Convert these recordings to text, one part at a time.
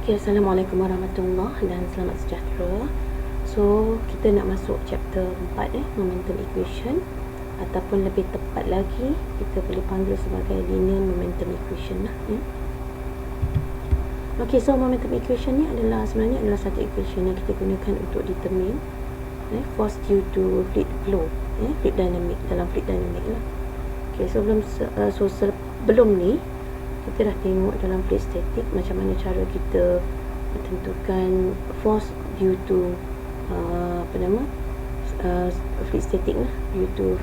Okay, Assalamualaikum warahmatullahi dan selamat sejahtera. So, kita nak masuk chapter 4 momentum equation, ataupun lebih tepat lagi kita boleh panggil sebagai linear momentum equation lah. Okay, so momentum equation ni sebenarnya adalah satu equation yang kita gunakan untuk determine force due to fluid flow, fluid dynamic, dalam fluid dynamic lah. Okay, sebelum ni kita dah tengok dalam fluid static macam mana cara kita tentukan force due to fluid static lah, due to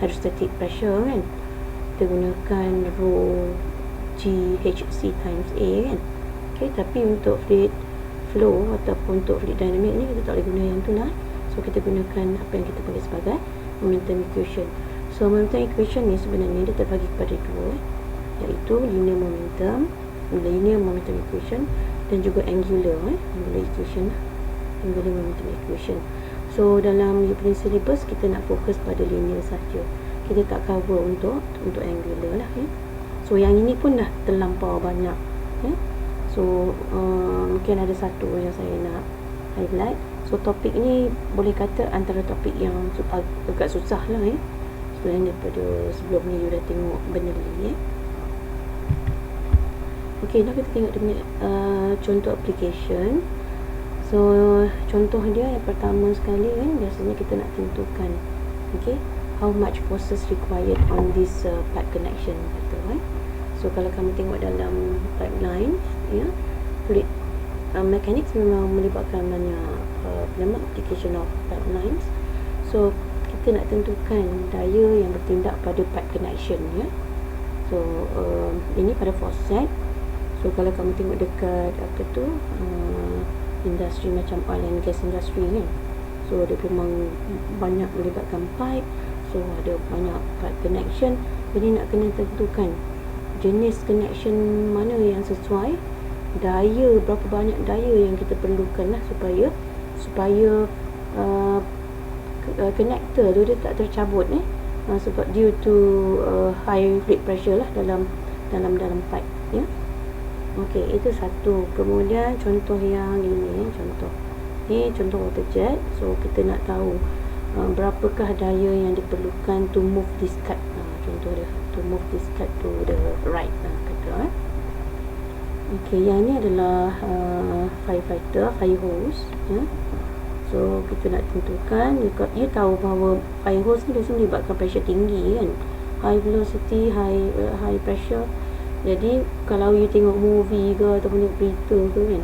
hydrostatic pressure kan. Kita gunakan rho GHC times A kan. Okay, tapi untuk fluid flow ataupun untuk fluid dynamic ni kita tak boleh guna yang tu lah. So kita gunakan apa yang kita panggil sebagai momentum equation. So momentum equation ni sebenarnya dia terbagi kepada dua, iaitu linear momentum equation dan juga angular equation, angular momentum equation. So dalam you punya syllabus kita nak fokus pada linear saja, kita tak cover untuk angular lah. So yang ini pun dah terlampau banyak. So mungkin ada satu yang saya nak highlight. So topik ni boleh kata antara topik yang agak susah lah sebenarnya daripada sebelum ni you dah tengok benda ni. Okay, nak kita tengok dia punya contoh application. So contoh dia yang pertama sekali kan, biasanya kita nak tentukan how much forces required on this pipe connection kata kan. So kalau kamu tengok dalam pipeline fluid mechanics memang melibatkan banyak application of pipelines. So kita nak tentukan daya yang bertindak pada pipe connection So ini pada faucet. So kalau kamu tengok dekat industri macam oil and gas industry kan, so dia memang banyak melibatkan pipe. So ada banyak pipe connection. Jadi nak kena tentukan jenis connection mana yang sesuai, daya, berapa banyak daya yang kita perlukan lah supaya connector tu dia tak tercabut sebab due to high fluid pressure lah dalam pipe Okey, itu satu. Kemudian contoh yang ini, contoh water jet. So kita nak tahu berapakah daya yang diperlukan to move this cut. Contoh dia, to move this cut to the right kata. Okey, yang ni adalah firefighter, fire hose. So kita nak tentukan, you tahu bahawa fire hose ni biasanya melibatkan pressure tinggi kan, high velocity, high pressure. Jadi kalau you tengok movie ke ataupun tengok berita ke kan,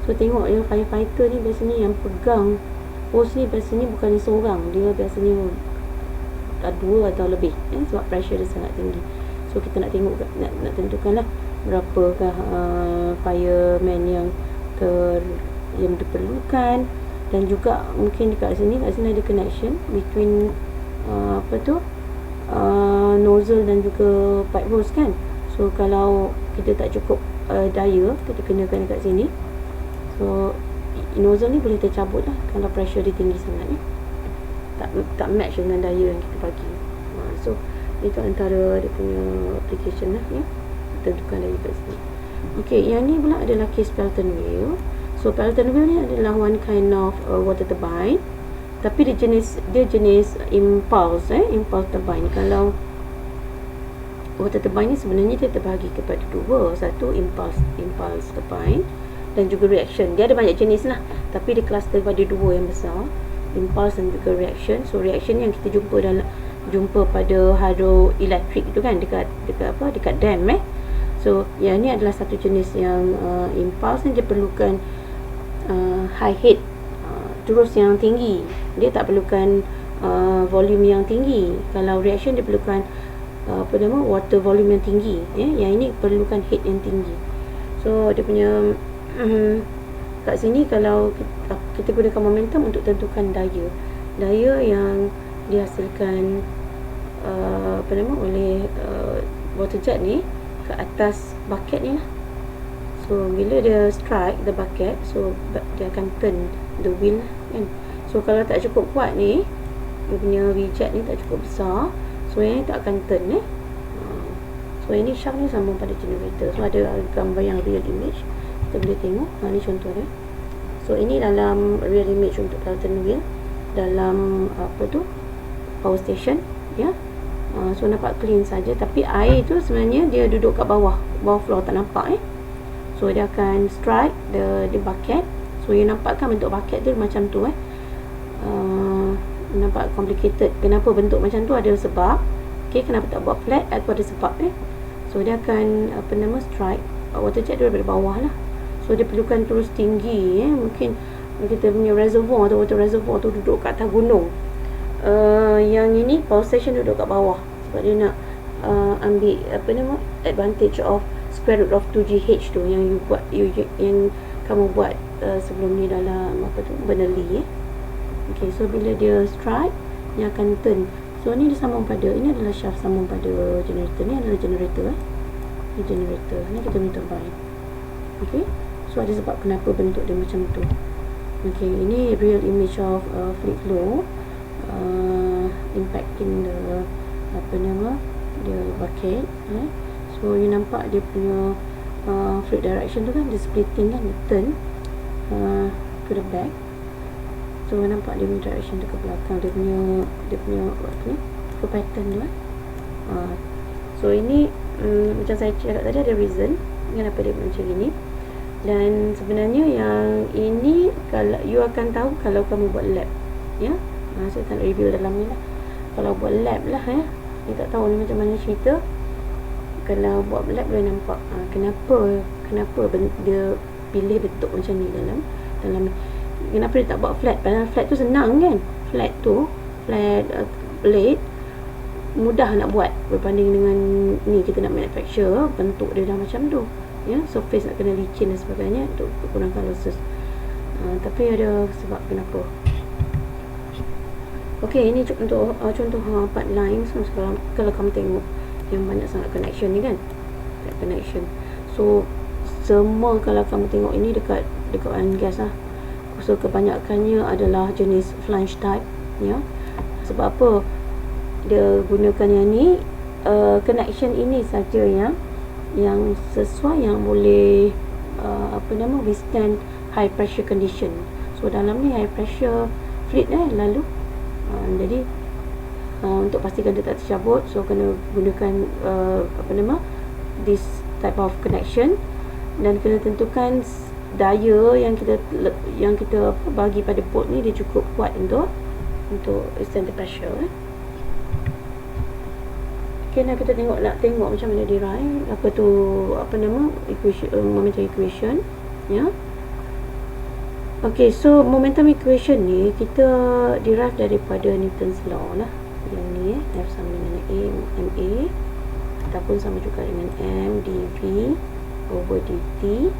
so tengok yang firefighter ni biasanya yang pegang hose ni biasanya bukan seorang, dia biasanya dua atau lebih sebab pressure dia sangat tinggi. So kita nak tengok, nak tentukan lah berapakah fireman yang diperlukan. Dan juga mungkin dekat sini ada connection between nozzle dan juga pipe hose kan. So kalau kita tak cukup daya, kita kenakan dekat sini. So nozzle ni boleh tercabut lah kalau pressure dia tinggi sangat tak match dengan daya yang kita bagi. So itu antara dia punya application lah tentukan daya kat sini. Okay, yang ni pula adalah case Pelton wheel. So Pelton wheel ni adalah one kind of water turbine, tapi dia jenis impulse impulse turbine. Kalau water turbine ni sebenarnya dia terbahagi kepada dua, satu impulse turbine dan juga reaction. Dia ada banyak jenis lah, tapi dia cluster pada dua yang besar, impulse dan juga reaction. So reaction yang kita jumpa pada hydroelectric tu kan, dekat dam So yang ni adalah satu jenis yang impulse ni dia perlukan high head, terus yang tinggi. Dia tak perlukan volume yang tinggi. Kalau reaction dia perlukan water volume yang tinggi. Yang ini perlukan head yang tinggi. So dia punya kat sini kalau kita gunakan momentum untuk tentukan daya yang dihasilkan oleh water jet ni ke atas bucket ni lah. So bila dia strike the bucket, so dia akan turn the wheel kan. So kalau tak cukup kuat ni, dia punya V-jet ni tak cukup besar, so yang ni tak akan turn So ini shaft ni sambung pada generator. So ada gambar yang real image, kita kita boleh tengok. Ni contoh dia. So ini dalam real image untuk Pelton wheel dalam apa tu, power station, ya. So nampak clean saja, tapi air tu sebenarnya dia duduk kat bawah floor, tak nampak So dia akan strike the bucket. So you nampak kan bentuk bucket tu macam tu nampak complicated. Kenapa bentuk macam tu? Ada sebab. Kenapa tak buat flat? Aku ada sebab So dia akan strike water jet tu daripada bawah lah. So dia perlukan terus tinggi mungkin kita punya reservoir tu, water reservoir tu duduk kat atas gunung. Yang ini power station duduk kat bawah sebab dia nak ambil advantage of square root of 2GH tu yang you buat, yang kamu buat sebelum ni dalam Bernoulli Okay, so bila dia strike, dia akan turn. So ni dia sambung pada, ini adalah shaft sambung pada generator. Ni adalah generator Ni generator. Ni kita punya turbine. Okay, so ada sebab kenapa bentuk dia macam tu. Okay, ini real image of fluid flow impacting the the bucket. So you nampak dia punya fluid direction tu kan, dia splitting kan, dia turn to the back. So nampak dia punya direction tu ke belakang, dia punya pattern tu So ini macam saya cakap tadi, ada reason kenapa dia macam ini. Dan sebenarnya yang ini kalau you akan tahu kalau kamu buat lab, saya tak nak review dalam ni lah. Kalau buat lab lah you tak tahu ni macam mana cerita. Kalau buat lab boleh nampak kenapa dia pilih bentuk macam ni dalam kenapa dia tak buat flat. Padahal flat tu senang kan, flat blade mudah nak buat berbanding dengan ni kita nak manufacture bentuk dia dah macam tu, surface nak kena licin dan sebagainya untuk kurangkan losses. Tapi ada sebab kenapa. Okey, ini contoh part line. So kalau kamu tengok yang banyak sangat connection ni kan, connection. So semua kalau kamu tengok ini dekat oil and gas lah. So kebanyakannya adalah jenis flange type, Sebab apa dia gunakan yang ni? Connection ini saja yang sesuai, yang boleh withstand high pressure condition. So dalam ni high pressure fluid lalu jadi untuk pastikan dia tak tercabut, so kena gunakan this type of connection, dan kena tentukan daya yang kita bagi pada bolt ni dia cukup kuat untuk withstand the pressure. Okay, nak kita nak tengok macam mana derive equation, momentum equation, Okay, so momentum equation ni kita derive daripada Newton's law lah. Yang ni F sama dengan A ma, ataupun sama juga dengan M dV over dt.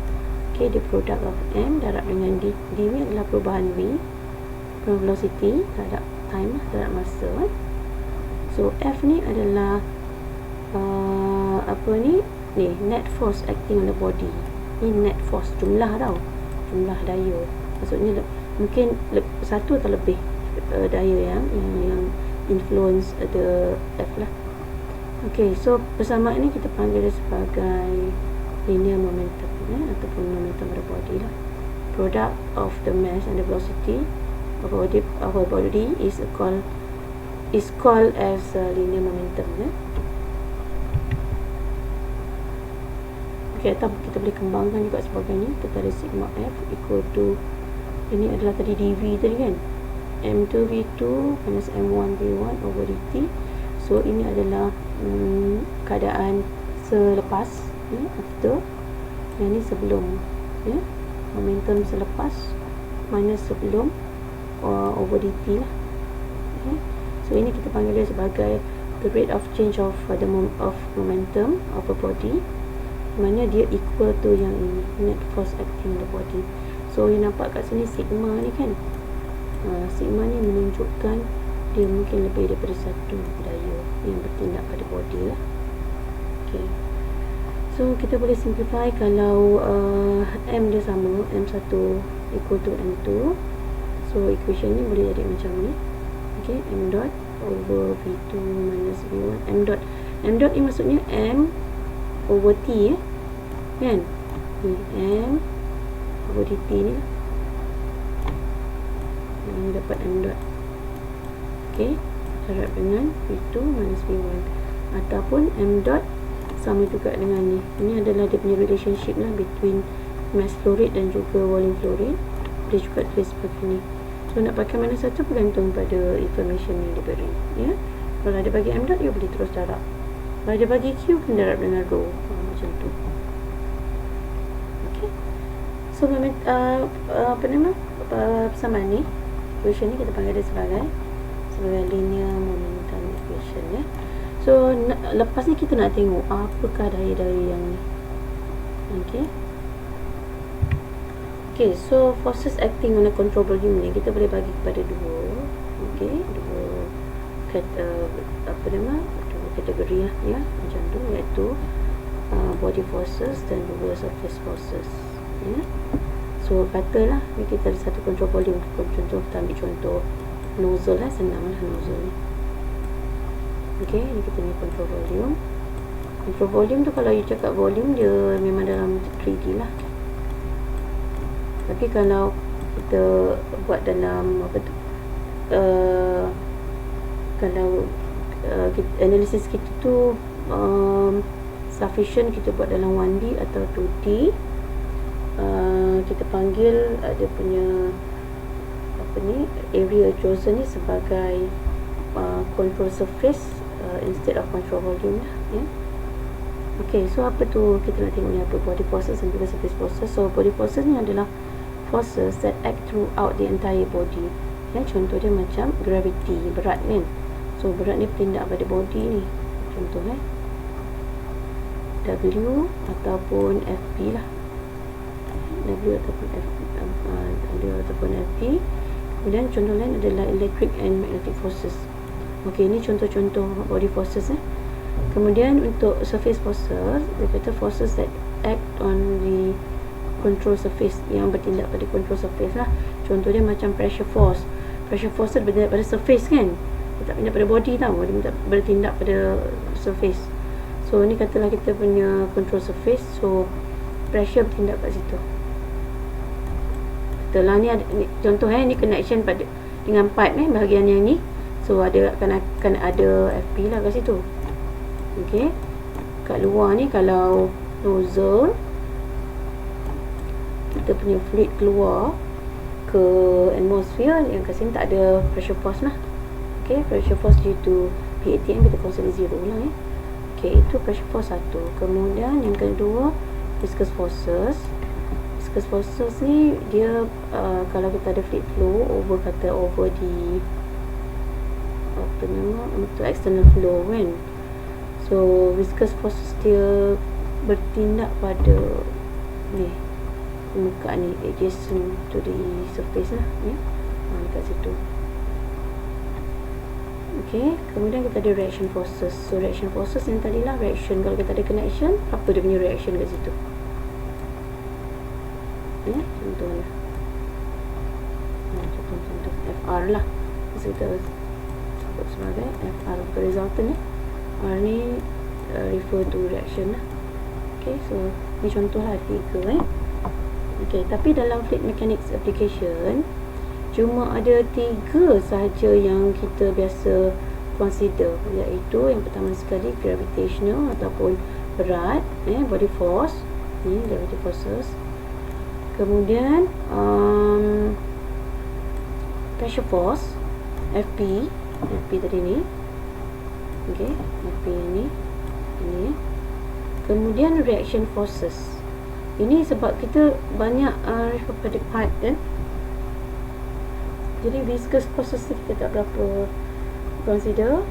Okay, the product of M darab dengan dV adalah perubahan V, velocity terhadap time, terhadap masa. So F ni adalah net force acting on the body. Ni net force, jumlah jumlah daya. Maksudnya mungkin satu atau lebih daya yang influence the F lah. Okay, so persamaan ni kita panggil dia sebagai linear momentum ataupun momentum pada body lah. Product of the mass and the velocity of our body is called as linear momentum. Okay, atau kita boleh kembangkan juga sebagai ni. Kita ada sigma F equal to, ini adalah tadi dV tadi kan, M2V2 minus M1V1 over dt. So ini adalah keadaan selepas, after. Yang ni sebelum, momentum selepas minus sebelum over dt lah. So ini kita panggil dia sebagai the rate of change of momentum of a body, mana dia equal to yang ini, net force acting on the body. So you nampak kat sini sigma ni kan, sigma ni menunjukkan dia mungkin lebih daripada satu daya yang bertindak pada body lah. Okay, so kita boleh simplify kalau M dia sama, M1 equal to M2. So equation ni boleh jadi macam ni. Okay, M dot over V2 minus V1. M dot ni maksudnya M over T kan. M body T ni lah. Ini dapat M dot. Okey, darab dengan V2 minus V1, ataupun M dot sama juga dengan ni. Ini adalah dia punya relationship lah between mass flow rate dan juga volume flow rate. Boleh juga tulis seperti ni. So nak pakai mana satu bergantung pada information yang diberi, ya. Kalau dia bagi M dot, you boleh terus darab. Kalau dia bagi Q, kena darab dengan rho, macam tu. Okey. So apa nama persamaan ni, equation ni kita panggil dia sebagai linear momentum equation, ya. So lepas ni kita nak tengok apakah daya-daya yang ni. Okey, so forces acting on a control volume ni kita boleh bagi kepada dua. Okey, dua dua kategori lah, ya, macam tu, iaitu body forces dan juga surface forces, ya. So katalah ni kita ada satu control volume. Contoh kita ambil contoh nozzle lah, senang lah nozzle ni. Okey, ni kita ni control volume. Control volume tu kalau you cakap volume, dia memang dalam 3D lah. Tapi kalau kita buat dalam apa tu, kalau analisis kita tu sufficient, kita buat dalam 1D atau 2D, kita panggil ada punya apa ni, area chosen ni sebagai control surface instead of control volume lah, ya. Okay, so apa tu kita nak tengok ni, apa body forces dan juga surface forces. So body forces ni adalah forces that act throughout the entire body, ya. Contoh dia macam gravity, berat kan. So berat ni bertindak pada body ni. Contoh W ataupun FP lah. W ataupun FP. Kemudian contoh lain adalah electric and magnetic forces. Okey, ini contoh-contoh body forces. Kemudian untuk surface forces, dia kata forces that act on the control surface, yang bertindak pada control surface lah. Contoh dia macam pressure force. Pressure force tu bertindak pada surface kan. Dia tak bertindak pada body tau, dia bertindak pada surface. So ni katalah kita punya control surface, so pressure bertindak kat situ. Katalah ni ada ni, contoh ni connection pada dengan pipe bahagian yang ni. So akan ada FP lah kat situ. Okey. Kat luar ni kalau nozzle, kita punya fluid keluar ke atmosphere, yang kat sini tak ada pressure force lah. Okey, pressure force due to PATM kita consider 0 lah, ya. Okey, itu pressure force satu. Kemudian yang kedua, viscous forces. Viscous forces ni dia kalau kita ada fluid flow over di apa nama, untuk external flow kan. So viscous forces dia bertindak pada ni permukaan ni, adjacent to the surface lah, ya. Dekat situ. Okey, kemudian kita ada reaction forces. So reaction forces yang tadi lah, reaction, kalau kita ada connection, apa dia punya reaction kat situ, ya. Contohnya contoh FR lah, so kita sebut sebagai FR untuk resultant ni. R ni refer to reaction lah. Okay, so ni contoh lah 3 Okay, tapi dalam fluid mechanics application cuma ada 3 sahaja yang kita biasa consider, iaitu yang pertama sekali gravitational ataupun berat, body force ni, gravity forces. Kemudian pressure force, FP tadi ni. Okey, FP ini. Kemudian reaction forces. Ini sebab kita banyak refer pada pipe kan. Jadi viscous forces kita tak berapa consider.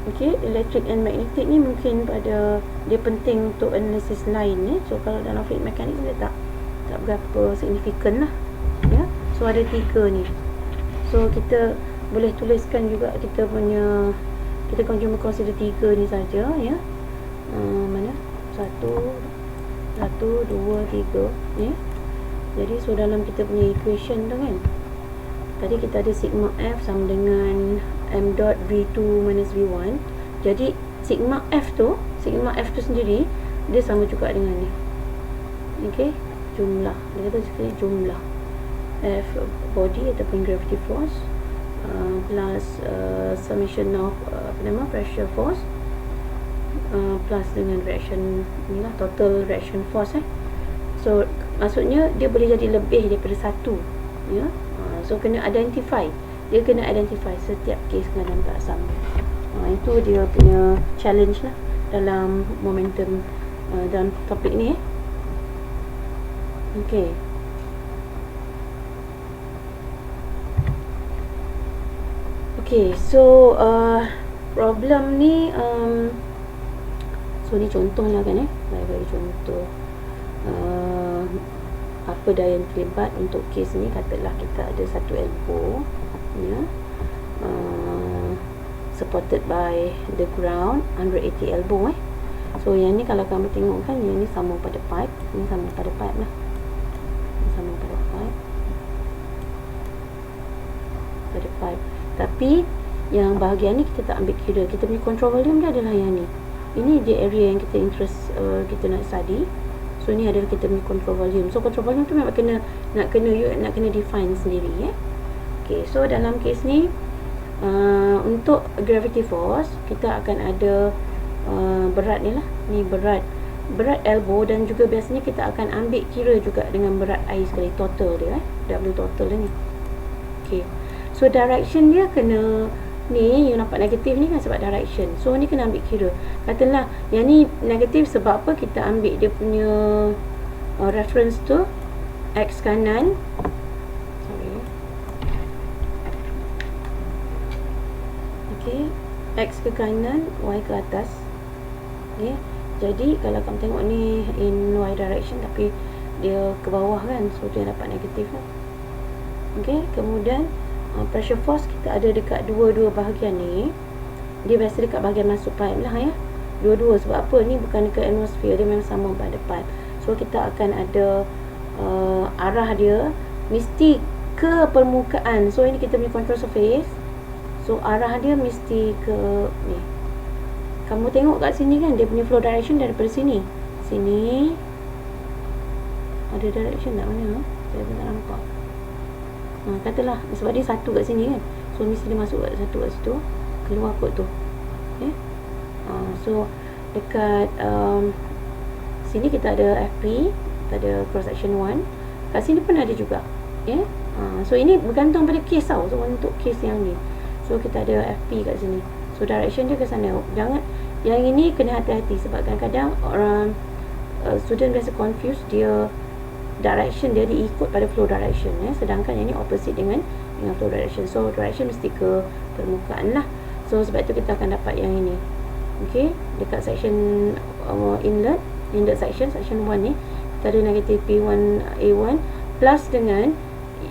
Okey, electric and magnetic ni mungkin pada dia penting untuk analisis lain So kalau dalam fluid mechanics dia tak berapa signifikan lah, ya. So ada 3 ni. So kita boleh tuliskan juga kita punya, kita cuma consider 3 ni saja, ya. Mana? 1, 2, 3, ya. Jadi so dalam kita punya equation tu kan, tadi kita ada sigma F sama dengan M dot V2 minus V1. Jadi sigma F tu sendiri dia sama juga dengan ni. Okey. jumlah, dia kata sekali jumlah F body ataupun gravity force plus summation of pressure force plus dengan reaction inilah total reaction force so maksudnya dia boleh jadi lebih daripada satu ya. So kena identify, dia kena identify setiap kes keadaan tak sama. Itu dia punya challenge lah dalam momentum dalam topik ni Okay. Okay, so problem ni so ni contoh lah kan saya bagi contoh apa daya yang terlibat untuk kes ni. Katalah kita ada satu elbow ya, supported by the ground 180 elbow So yang ni kalau kamu tengok kan, yang ni sama pada pipe, ni sama pada pipe lah, ni sama pada pipe. Tapi yang bahagian ni kita tak ambil kira. Kita punya control volume dia adalah yang ni. Ini dia area yang kita interest kita nak study. So ni adalah kita punya control volume. So control volume tu memang nak kena define sendiri Okay, so dalam kes ni untuk gravity force kita akan ada berat ni lah. Ni berat elbow, dan juga biasanya kita akan ambil kira juga dengan berat air sekali, total dia W total dia ni. Okay, so direction dia kena, ni you nampak negatif ni kan sebab direction. So ni kena ambil kira. Katalah yang ni negatif sebab apa, kita ambil dia punya reference tu X kanan, okay, X ke kanan, Y ke atas. Okay, jadi kalau kamu tengok ni in Y direction tapi dia ke bawah kan, so dia dapat negatif lah. Okay, kemudian pressure force kita ada dekat dua-dua bahagian ni. Dia biasa dekat bahagian masuk pipe lah dua-dua. Sebab apa, ni bukan dekat atmosphere, dia memang sama pada pipe. So kita akan ada arah dia mesti ke permukaan. So ini kita punya control surface. So arah dia mesti ke ni. Kamu tengok kat sini kan, dia punya flow direction daripada sini. Sini ada direction tak mana? Saya pun tak nampak. Katalah sebab dia satu kat sini kan, so mesti dia masuk satu kat situ, keluar kot tu. Okay. So dekat sini kita ada FP, kita ada cross section 1. Kat sini pun ada juga. Okay. So ini bergantung pada case tau. So untuk case yang ni, so kita ada FP kat sini. So direction dia ke sana. Jangan, yang ini kena hati-hati sebab kadang-kadang orang student biasa confuse, dia direction dia diikut pada flow direction sedangkan yang ni opposite dengan flow direction. So direction mesti ke permukaan lah. So sebab tu kita akan dapat yang ini. Okay, dekat section inlet section 1 ni kita ada negatif P1A1 plus dengan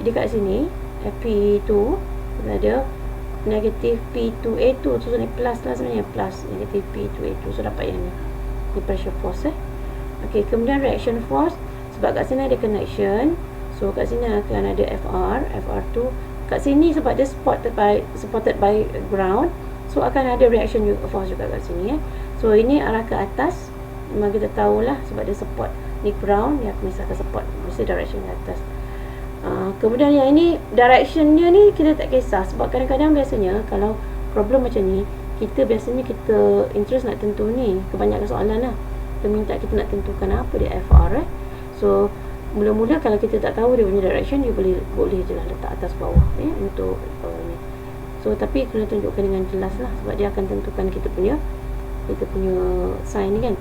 dekat sini P2 kita ada negatif P2A2. So ni plus lah sebenarnya, plus negatif P2A2. So dapat yang ni pressure force Okay, kemudian reaction force. Sebab kat sini ada connection, so kat sini akan ada FR2. Kat sini sebab dia supported by ground, so akan ada reaction force juga kat sini So ini arah ke atas, memang kita tahulah sebab dia support ni ground, dia akan misalkan support mesti direction ke atas. Kemudian yang ini directionnya ni kita tak kisah, sebab kadang-kadang biasanya kalau problem macam ni, kita interest nak tentu ni, kebanyakan soalan lah kita minta kita nak tentukan apa dia FR So mula-mula kalau kita tak tahu dia punya direction, dia boleh je lah letak atas bawah untuk ni. So tapi kena tunjukkan dengan jelas lah, sebab dia akan tentukan kita punya sign ni kan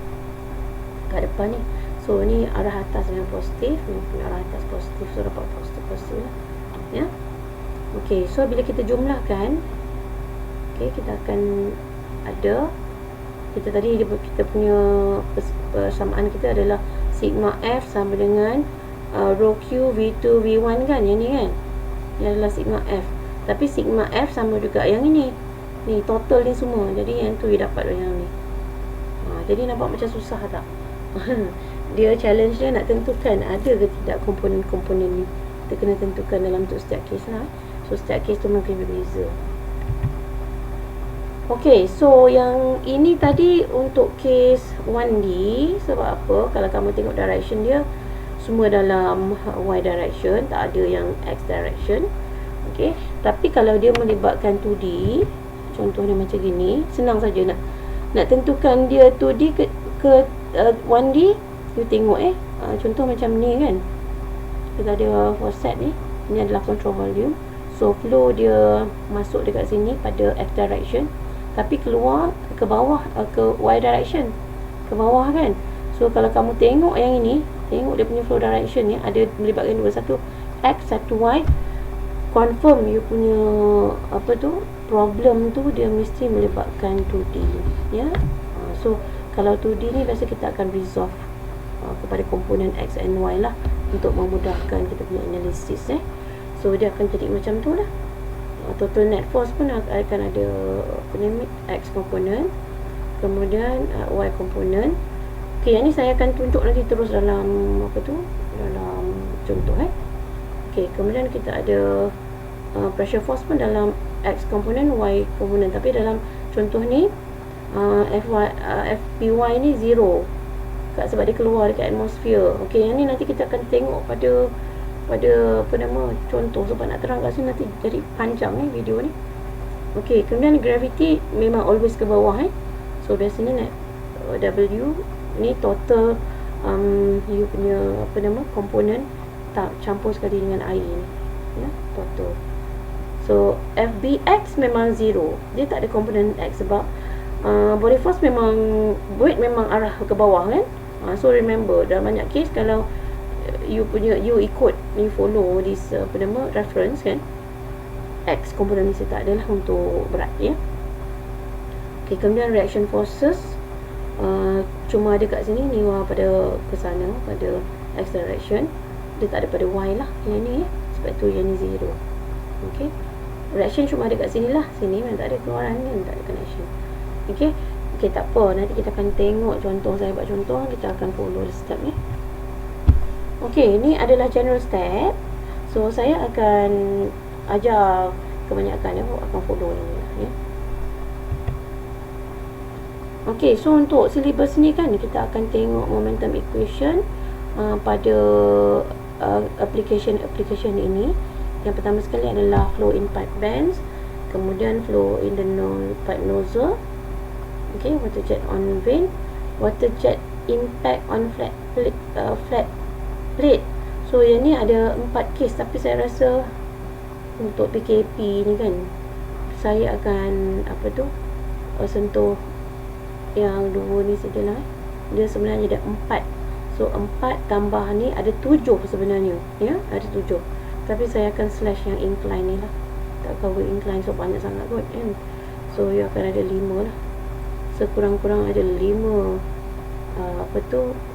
kat depan ni. So ni arah atas dengan positif, ni punya arah atas positif, so dapat positif lah Okay, so bila kita jumlahkan, okay, kita akan ada kita punya persamaan kita adalah sigma F sama dengan rho Q V2 V1 kan, yang ni kan, yang adalah sigma F. Tapi sigma F sama juga yang ini, ni total ni semua, jadi yang tu dia dapat yang ni. Jadi nampak macam susah tak? Dia challenge dia nak tentukan ada ke tidak komponen-komponen ni. Kita kena tentukan dalam untuk setiap case lah. So setiap case tu mungkin berbeza. Okay, so yang ini tadi untuk case 1D. Sebab apa? Kalau kamu tengok direction dia, semua dalam Y direction, tak ada yang X direction. Okey, tapi kalau dia melibatkan 2D, contohnya macam gini, senang saja nak tentukan dia 2D ke 1D. You tengok contoh macam ni kan, kita ada faucet ni, ini adalah control volume. So flow dia masuk dekat sini pada X direction, tapi keluar ke bawah ke Y direction, ke bawah kan. So kalau kamu tengok yang ini, tengok dia punya flow direction ni ada melibatkan dua, satu X, satu Y. Confirm you punya problem tu dia mesti melibatkan 2D ya. So kalau 2D ni biasa kita akan resolve kepada komponen X and Y lah, untuk memudahkan kita punya analisis So dia akan jadi macam tu lah. Total net force pun akan ada X komponen, kemudian Y komponen. Okey, yang ni saya akan tunjuk nanti terus dalam dalam contoh Okey, kemudian kita ada pressure force pun dalam X komponen, Y komponen, tapi dalam contoh ni FPY ni 0 sebab dia keluar dekat atmosphere. Okey, yang ni nanti kita akan tengok pada contoh, sebab nak terang kat sini nanti jadi panjang video ni. Okey, kemudian gravity memang always ke bawah So biasanya W ni total you punya komponen tak campur sekali dengan air ni ya, total. So FBX memang 0, dia tak ada komponen X sebab body force memang weight memang arah ke bawah kan. So remember, dalam banyak case kalau you follow this reference kan, X komponen mesti tak adalah untuk berat ya. Okay, kemudian reaction forces cuma ada kat sini ni pada ke sana, pada X direction, dia tak ada pada Y lah yang ni sebab tu yang ni 0. Okay, reaction cuma ada kat sini lah, sini memang tak ada keluaran kan, tak ada connection. Okay, tak apa, nanti kita akan tengok contoh, saya buat contoh, kita akan follow step ni. Okay, ni adalah general step. So saya akan ajar kebanyakan akan follow ni ya. Okay, so untuk syllabus ni kan kita akan tengok momentum equation pada application ini. Yang pertama sekali adalah flow in pipe bands, kemudian flow in the pipe nozzle. Okay, water jet on vane, water jet impact on flat plate. So yang ni ada 4 case, tapi saya rasa untuk PKP ni kan saya akan sentuh yang 2 ni sajalah. Dia sebenarnya ada 4. So 4 tambah ni ada 7 sebenarnya ya, ada 7. Tapi saya akan slash yang incline ni lah, tak cover incline so banyak sangat kot kan. So you akan ada 5 lah, sekurang-kurang ada 5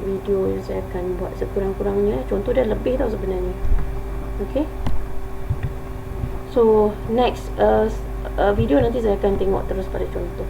video yang saya akan buat sekurang-kurangnya. Contoh dah lebih tau sebenarnya. Okay, so next video nanti saya akan tengok terus pada contoh.